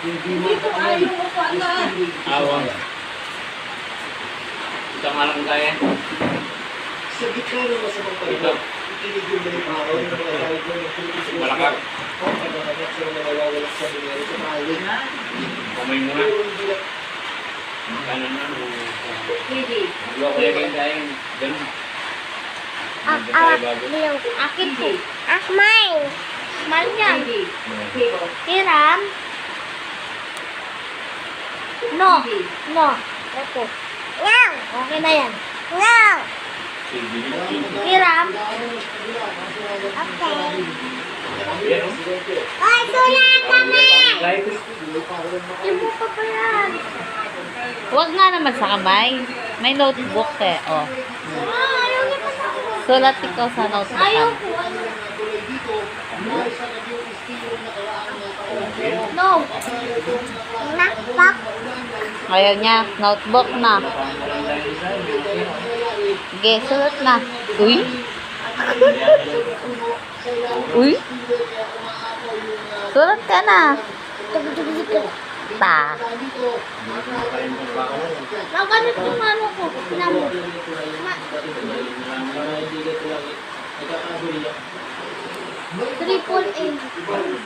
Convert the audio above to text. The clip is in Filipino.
Hindi ko ayaw ko pala. Awang. Ito nga lang kaya. Sa gitna ng masamang Ito. panahon, itinigil mo yung araw ng mga tawag mo ng Pilipinas. Malakak. O, pagkakanak sila na nawawalak sa binero sa tawag. Kamay mo na. Pero hindi na Kanan na. Hindi. Loko yung kaya kaya. Ganun. Blue. Akin po. Mine. Mine yan. Hindi. Hiram. No. No. Ito. Wow. Okay na yan. Wow. Hiram. Okay. Ay, sulat kami. Ibo pa pa yan. Huwag nga naman sa kamay. May notebook eh. Oh. Ayaw niya pa sa akin. Sulat ikaw sa notebook. Ayaw ko. No. Nakpak. Ayaw niya. Notebook na. Sige, sulat na. Uy. Uy. Sulat ka na. Ta. Naganit yung ano ko. Namo. Triple A.